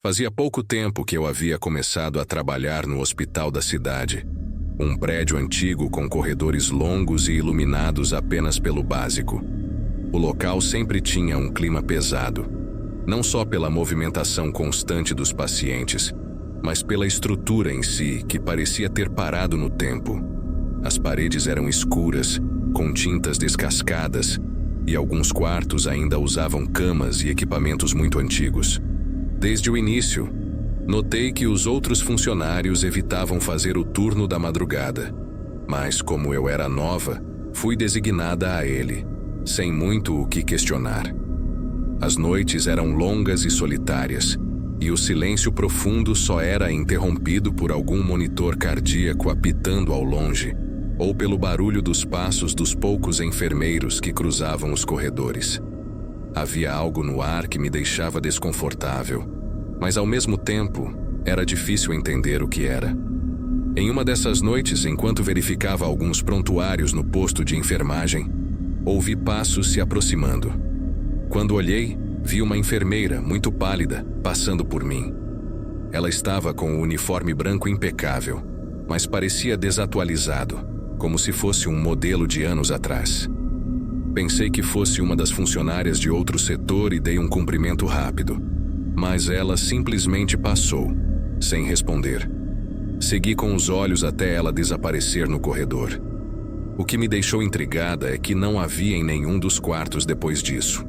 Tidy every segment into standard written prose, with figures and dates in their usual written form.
Fazia pouco tempo que eu havia começado a trabalhar no hospital da cidade. Um prédio antigo com corredores longos e iluminados apenas pelo básico. O local sempre tinha um clima pesado, não só pela movimentação constante dos pacientes, mas pela estrutura em si, que parecia ter parado no tempo. As paredes eram escuras, com tintas descascadas, e alguns quartos ainda usavam camas e equipamentos muito antigos. Desde o início, notei que os outros funcionários evitavam fazer o turno da madrugada, mas como eu era nova, fui designada a ele, sem muito o que questionar. As noites eram longas e solitárias, e o silêncio profundo só era interrompido por algum monitor cardíaco apitando ao longe, ou pelo barulho dos passos dos poucos enfermeiros que cruzavam os corredores. Havia algo no ar que me deixava desconfortável, mas ao mesmo tempo era difícil entender o que era. Em uma dessas noites, enquanto verificava alguns prontuários no posto de enfermagem, ouvi passos se aproximando. Quando olhei, vi uma enfermeira muito pálida passando por mim. Ela estava com o uniforme branco impecável, mas parecia desatualizado, como se fosse um modelo de anos atrás. Pensei que fosse uma das funcionárias de outro setor e dei um cumprimento rápido, mas ela simplesmente passou, sem responder. Segui com os olhos até ela desaparecer no corredor. O que me deixou intrigada é que não havia em nenhum dos quartos depois disso.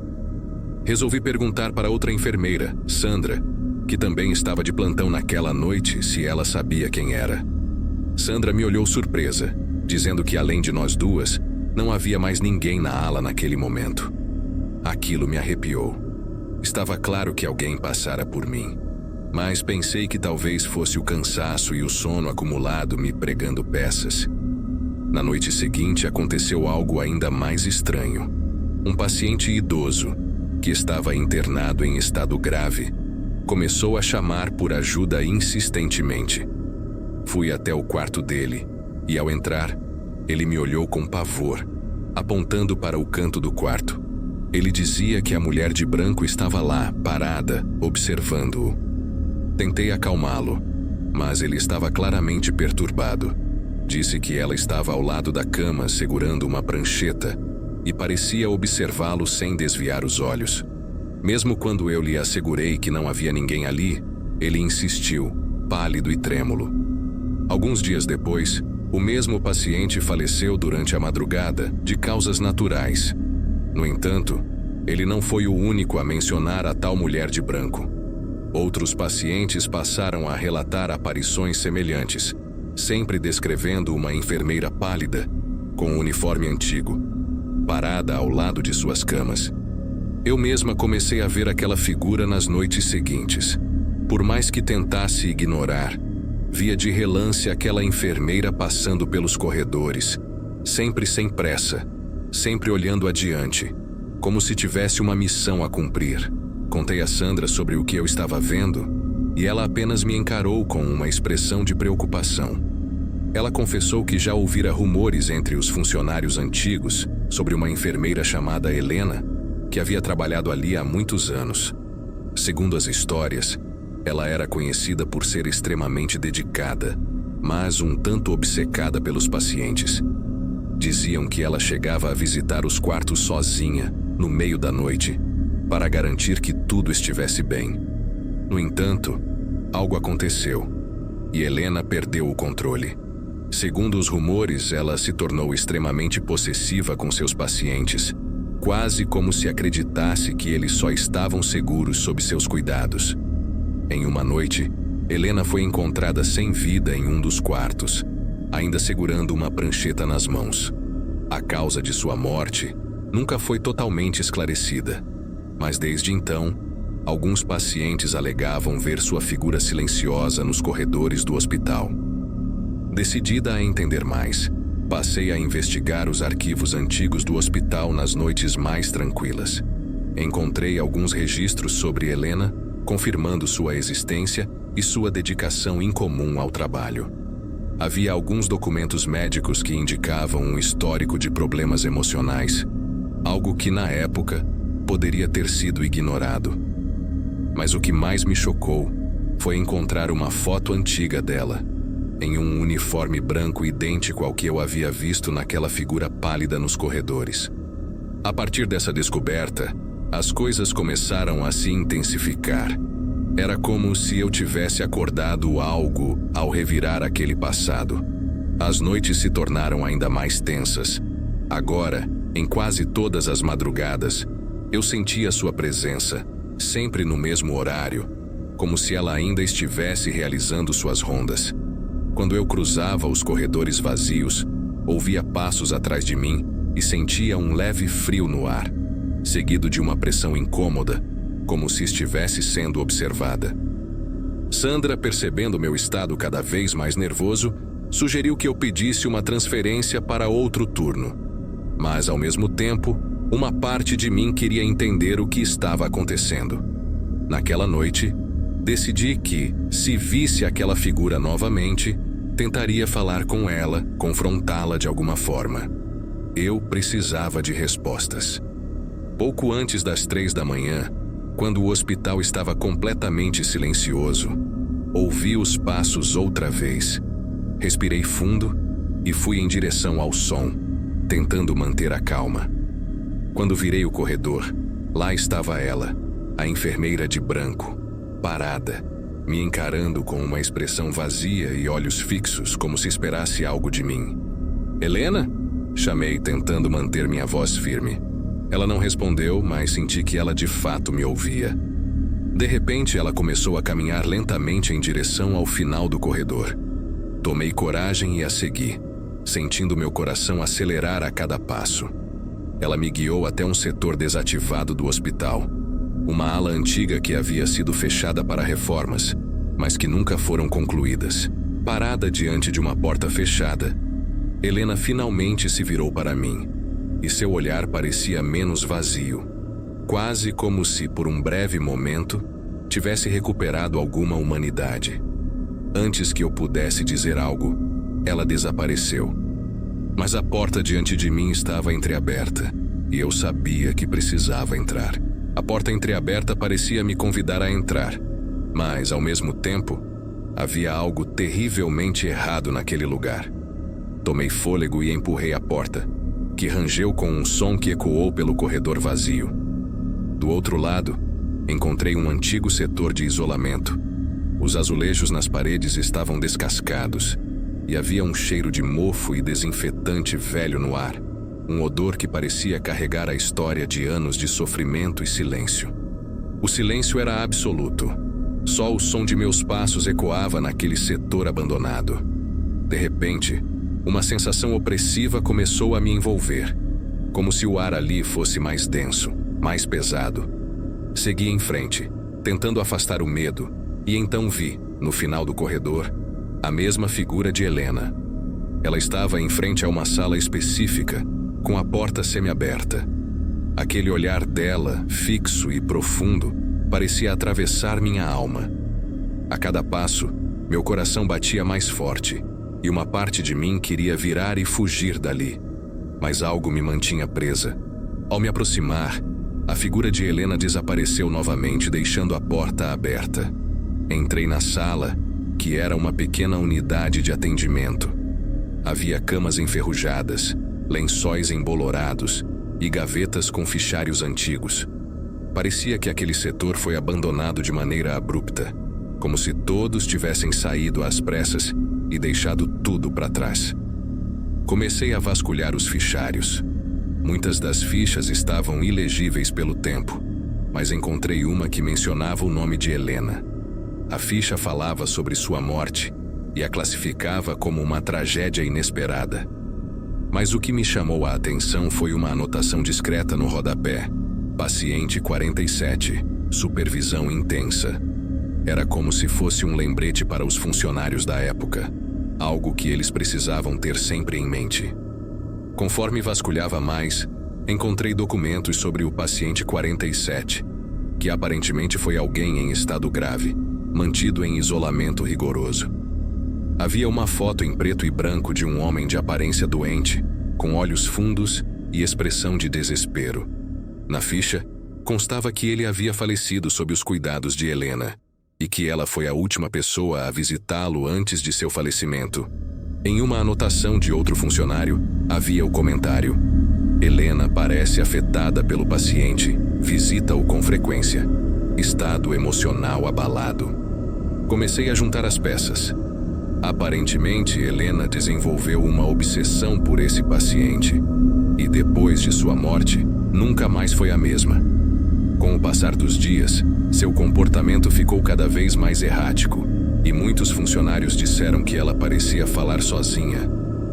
Resolvi perguntar para outra enfermeira, Sandra, que também estava de plantão naquela noite, se ela sabia quem era. Sandra me olhou surpresa, dizendo que além de nós duas, não havia mais ninguém na ala naquele momento. Aquilo me arrepiou. Estava claro que alguém passara por mim, mas pensei que talvez fosse o cansaço e o sono acumulado me pregando peças. Na noite seguinte aconteceu algo ainda mais estranho. Um paciente idoso, que estava internado em estado grave, começou a chamar por ajuda insistentemente. Fui até o quarto dele e, ao entrar, ele me olhou com pavor, apontando para o canto do quarto. Ele dizia que a mulher de branco estava lá, parada, observando-o. Tentei acalmá-lo, mas ele estava claramente perturbado. Disse que ela estava ao lado da cama, segurando uma prancheta, e parecia observá-lo sem desviar os olhos. Mesmo quando eu lhe assegurei que não havia ninguém ali, ele insistiu, pálido e trêmulo. Alguns dias depois, o mesmo paciente faleceu durante a madrugada, de causas naturais. No entanto, ele não foi o único a mencionar a tal mulher de branco. Outros pacientes passaram a relatar aparições semelhantes, sempre descrevendo uma enfermeira pálida, com um uniforme antigo, parada ao lado de suas camas. Eu mesma comecei a ver aquela figura nas noites seguintes. Por mais que tentasse ignorar, via de relance aquela enfermeira passando pelos corredores, sempre sem pressa, sempre olhando adiante, como se tivesse uma missão a cumprir. Contei a Sandra sobre o que eu estava vendo, e ela apenas me encarou com uma expressão de preocupação. Ela confessou que já ouvira rumores entre os funcionários antigos sobre uma enfermeira chamada Helena, que havia trabalhado ali há muitos anos. Segundo as histórias, ela era conhecida por ser extremamente dedicada, mas um tanto obcecada pelos pacientes. Diziam que ela chegava a visitar os quartos sozinha, no meio da noite, para garantir que tudo estivesse bem. No entanto, algo aconteceu, e Helena perdeu o controle. Segundo os rumores, ela se tornou extremamente possessiva com seus pacientes, quase como se acreditasse que eles só estavam seguros sob seus cuidados. Em uma noite, Helena foi encontrada sem vida em um dos quartos, ainda segurando uma prancheta nas mãos. A causa de sua morte nunca foi totalmente esclarecida, mas desde então, alguns pacientes alegavam ver sua figura silenciosa nos corredores do hospital. Decidida a entender mais, passei a investigar os arquivos antigos do hospital nas noites mais tranquilas. Encontrei alguns registros sobre Helena, confirmando sua existência e sua dedicação incomum ao trabalho. Havia alguns documentos médicos que indicavam um histórico de problemas emocionais, algo que, na época, poderia ter sido ignorado. Mas o que mais me chocou foi encontrar uma foto antiga dela, em um uniforme branco idêntico ao que eu havia visto naquela figura pálida nos corredores. A partir dessa descoberta, as coisas começaram a se intensificar. Era como se eu tivesse acordado algo ao revirar aquele passado. As noites se tornaram ainda mais tensas. Agora, em quase todas as madrugadas, eu sentia sua presença, sempre no mesmo horário, como se ela ainda estivesse realizando suas rondas. Quando eu cruzava os corredores vazios, ouvia passos atrás de mim e sentia um leve frio no ar, seguido de uma pressão incômoda, como se estivesse sendo observada. Sandra, percebendo meu estado cada vez mais nervoso, sugeriu que eu pedisse uma transferência para outro turno. Mas, ao mesmo tempo, uma parte de mim queria entender o que estava acontecendo. Naquela noite, decidi que, se visse aquela figura novamente, tentaria falar com ela, confrontá-la de alguma forma. Eu precisava de respostas. Pouco antes das 3 da manhã, quando o hospital estava completamente silencioso, ouvi os passos outra vez. Respirei fundo e fui em direção ao som, tentando manter a calma. Quando virei o corredor, lá estava ela, a enfermeira de branco, parada, me encarando com uma expressão vazia e olhos fixos, como se esperasse algo de mim. "Helena?" Chamei, tentando manter minha voz firme. Ela não respondeu, mas senti que ela de fato me ouvia. De repente, ela começou a caminhar lentamente em direção ao final do corredor. Tomei coragem e a segui, sentindo meu coração acelerar a cada passo. Ela me guiou até um setor desativado do hospital, uma ala antiga que havia sido fechada para reformas, mas que nunca foram concluídas. Parada diante de uma porta fechada, Helena finalmente se virou para mim, e seu olhar parecia menos vazio, quase como se, por um breve momento, tivesse recuperado alguma humanidade. Antes que eu pudesse dizer algo, ela desapareceu. Mas a porta diante de mim estava entreaberta, e eu sabia que precisava entrar. A porta entreaberta parecia me convidar a entrar, mas, ao mesmo tempo, havia algo terrivelmente errado naquele lugar. Tomei fôlego e empurrei a porta, que rangeu com um som que ecoou pelo corredor vazio. Do outro lado, encontrei um antigo setor de isolamento. Os azulejos nas paredes estavam descascados, e havia um cheiro de mofo e desinfetante velho no ar, um odor que parecia carregar a história de anos de sofrimento e silêncio. O silêncio era absoluto. Só o som de meus passos ecoava naquele setor abandonado. De repente, uma sensação opressiva começou a me envolver, como se o ar ali fosse mais denso, mais pesado. Segui em frente, tentando afastar o medo, e então vi, no final do corredor, a mesma figura de Helena. Ela estava em frente a uma sala específica, com a porta semiaberta. Aquele olhar dela, fixo e profundo, parecia atravessar minha alma. A cada passo, meu coração batia mais forte, e uma parte de mim queria virar e fugir dali. Mas algo me mantinha presa. Ao me aproximar, a figura de Helena desapareceu novamente, deixando a porta aberta. Entrei na sala, que era uma pequena unidade de atendimento. Havia camas enferrujadas, lençóis embolorados e gavetas com fichários antigos. Parecia que aquele setor foi abandonado de maneira abrupta, como se todos tivessem saído às pressas e deixado tudo para trás. Comecei a vasculhar os fichários. Muitas das fichas estavam ilegíveis pelo tempo, mas encontrei uma que mencionava o nome de Helena. A ficha falava sobre sua morte e a classificava como uma tragédia inesperada. Mas o que me chamou a atenção foi uma anotação discreta no rodapé: Paciente 47, supervisão intensa. Era como se fosse um lembrete para os funcionários da época, algo que eles precisavam ter sempre em mente. Conforme vasculhava mais, encontrei documentos sobre o paciente 47, que aparentemente foi alguém em estado grave, mantido em isolamento rigoroso. Havia uma foto em preto e branco de um homem de aparência doente, com olhos fundos e expressão de desespero. Na ficha, constava que ele havia falecido sob os cuidados de Helena, e que ela foi a última pessoa a visitá-lo antes de seu falecimento. Em uma anotação de outro funcionário, havia o comentário: Helena parece afetada pelo paciente, visita-o com frequência. Estado emocional abalado. Comecei a juntar as peças. Aparentemente, Helena desenvolveu uma obsessão por esse paciente, e depois de sua morte, nunca mais foi a mesma. Com o passar dos dias, seu comportamento ficou cada vez mais errático, e muitos funcionários disseram que ela parecia falar sozinha,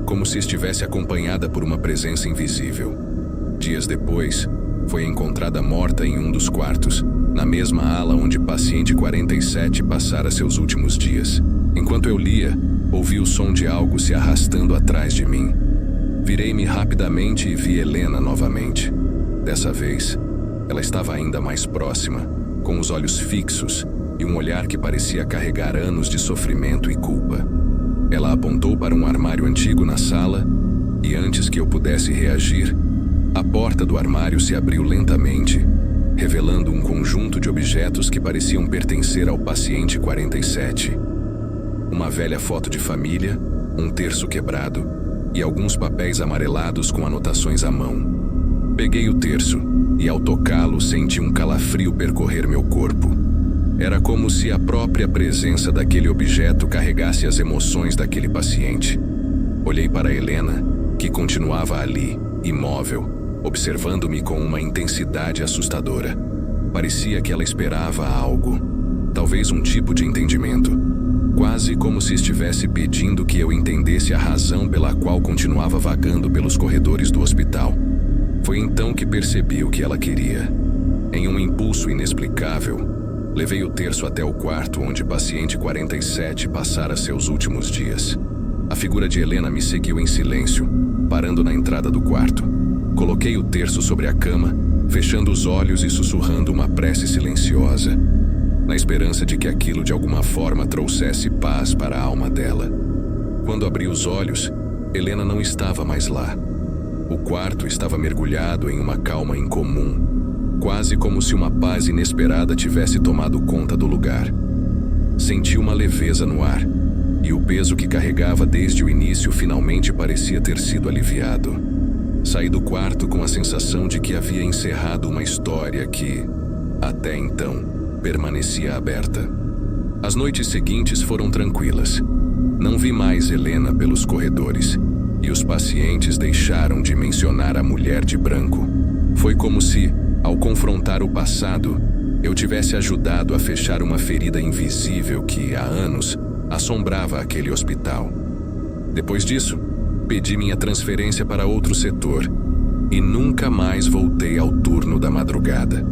como se estivesse acompanhada por uma presença invisível. Dias depois, foi encontrada morta em um dos quartos, na mesma ala onde paciente 47 passara seus últimos dias. Enquanto eu lia, ouvi o som de algo se arrastando atrás de mim. Virei-me rapidamente e vi Helena novamente. Dessa vez, ela estava ainda mais próxima, com os olhos fixos e um olhar que parecia carregar anos de sofrimento e culpa. Ela apontou para um armário antigo na sala e, antes que eu pudesse reagir, a porta do armário se abriu lentamente, revelando um conjunto de objetos que pareciam pertencer ao paciente 47. Uma velha foto de família, um terço quebrado e alguns papéis amarelados com anotações à mão. Peguei o terço e, ao tocá-lo, senti um calafrio percorrer meu corpo. Era como se a própria presença daquele objeto carregasse as emoções daquele paciente. Olhei para Helena, que continuava ali, imóvel, observando-me com uma intensidade assustadora. Parecia que ela esperava algo, talvez um tipo de entendimento, quase como se estivesse pedindo que eu entendesse a razão pela qual continuava vagando pelos corredores do hospital. Foi então que percebi o que ela queria. Em um impulso inexplicável, levei o terço até o quarto onde paciente 47 passara seus últimos dias. A figura de Helena me seguiu em silêncio, parando na entrada do quarto. Coloquei o terço sobre a cama, fechando os olhos e sussurrando uma prece silenciosa, na esperança de que aquilo de alguma forma trouxesse paz para a alma dela. Quando abri os olhos, Helena não estava mais lá. O quarto estava mergulhado em uma calma incomum, quase como se uma paz inesperada tivesse tomado conta do lugar. Senti uma leveza no ar, e o peso que carregava desde o início finalmente parecia ter sido aliviado. Saí do quarto com a sensação de que havia encerrado uma história que, até então, permanecia aberta. As noites seguintes foram tranquilas. Não vi mais Helena pelos corredores, e os pacientes deixaram de mencionar a mulher de branco. Foi como se, ao confrontar o passado, eu tivesse ajudado a fechar uma ferida invisível que, há anos, assombrava aquele hospital. Depois disso, pedi minha transferência para outro setor e nunca mais voltei ao turno da madrugada.